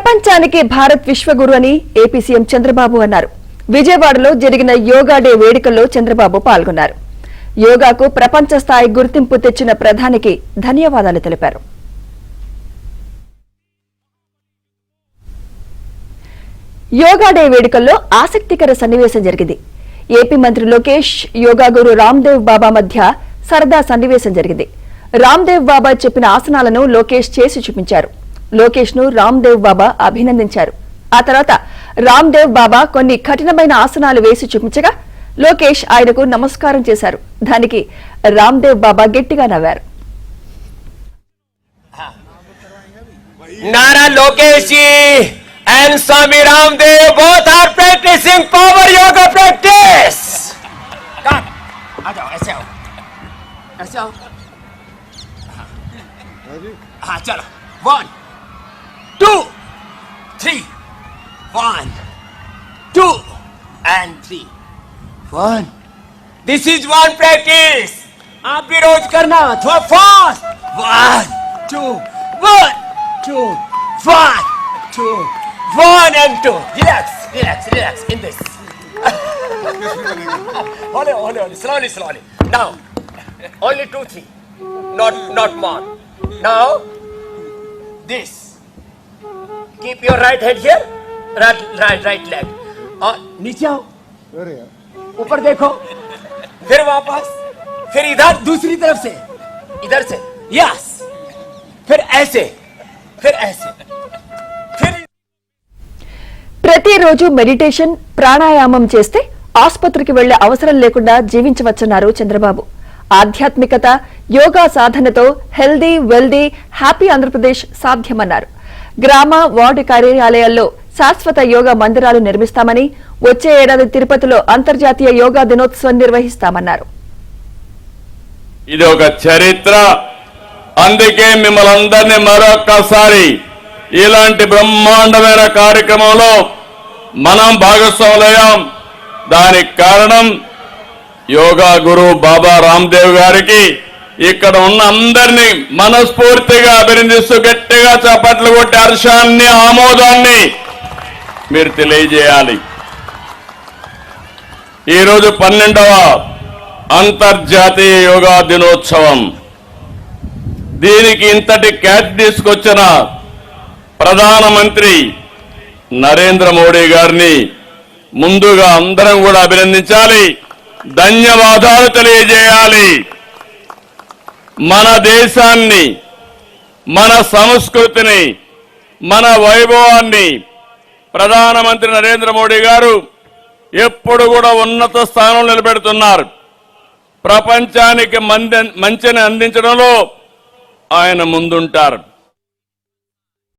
ప్రపంచానికి భారత్ విశ్వగురు అని AP CM Chandrababu అన్నారు. విజయవాడలో జరిగిన యోగా డే వేడుకల్లో చంద్రబాబు పాల్గొన్నారు. యోగాకు ప్రపంచ స్థాయి గుర్తింపు తెచ్చిన ప్రధానికి ధన్యవాదాలు తెలిపారు. యోగా డే వేడుకల్లో ఆసక్తికర సన్నివేశం జరిగింది. ఏపీ మంత్రి లోకేష్, యోగా గురు రామ్దేవ్ బాబా మధ్య సరదా సన్నివేశం జరిగింది. రామ్దేవ్ బాబా చెప్పిన ఆసనాలను లోకేష్ చేసి చూపించారు. లోకేష్ ను రామ్దేవ్ బాబా అభినందించారు. ఆ తర్వాత రామ్దేవ్ బాబా కొన్ని కఠినమైన ఆసనాలు వేసి చూపించగా లోకేష్ ఆయనకు నమస్కారం చేశారు. దానికి రామ్దేవ్ బాబా గట్టిగా నవ్వారు. नारा लोकेश जी and Swami Ramdev both are practicing power yoga practice. Come, आ जाओ, ऐसे आओ, ऐसे आओ. हाँ चलो, 1, 2, 3, 1, 2 and 3, 1. This is one practice. आप भी रोज करना, थोड़ा fast. 1, 2, 1, 2, 1, 2, 1 and 2. Relax, relax, relax in this. Only, slowly. Now, only 2, 3. Not more. Now, this. Keep your right head here. Right leg. और नीचे आओ. ऊपर देखो. फिर वापस. फिर इधर दूसरी तरफ से. इधर से. Yes. फिर ऐसे. फिर ऐसे. ప్రతిరోజు మెడిటేషన్, ప్రాణాయామం చేస్తే ఆసుపత్రికి వెళ్లే అవసరం లేకుండా జీవించవచ్చన్నారు చంద్రబాబు. ఆధ్యాత్మికత, యోగా సాధనతో హెల్దీ, వెల్దీ, హ్యాపీ ఆంధ్రప్రదేశ్ సాధ్యమన్నారు. గ్రామ, వార్డు కార్యాలయాల్లో శాశ్వత యోగా మందిరాలు నిర్మిస్తామని, వచ్చే ఏడాది తిరుపతిలో అంతర్జాతీయ యోగా దినోత్సవం నిర్వహిస్తామన్నారు. ఇది ఒక చరిత్ర. అందుకే మిమ్మల్ని అందరినీ మరొక్కసారి ఇలాంటి బ్రహ్మాండమైన కార్యక్రమంలో మనం భాగస్వాములయ్యాం. దానికి కారణం యోగా గురు బాబా రామ్దేవ్ గారికి ఇక్కడ ఉన్న అందరినీ మనస్ఫూర్తిగా అభినందిస్తూ గట్టిగా చప్పట్లు కొట్టి హర్షాన్ని, ఆమోదాన్ని మీరు తెలియజేయాలి. ఈరోజు 12వ అంతర్జాతీయ యోగా దినోత్సవం. దీనికి ఇంతటి ఖ్యాతి తీసుకొచ్చిన ప్రధానమంత్రి నరేంద్ర మోడీ గారిని ముందుగా అందరం కూడా అభినందించాలి, ధన్యవాదాలు తెలియజేయాలి. మన దేశాన్ని, మన సంస్కృతిని, మన వైభవాన్ని ప్రధానమంత్రి నరేంద్ర మోడీ గారు ఎప్పుడు కూడా ఉన్నత స్థానంలో నిలబెడుతున్నారు. ప్రపంచానికి మంచిని అందించడంలో ఆయన ముందుంటారు.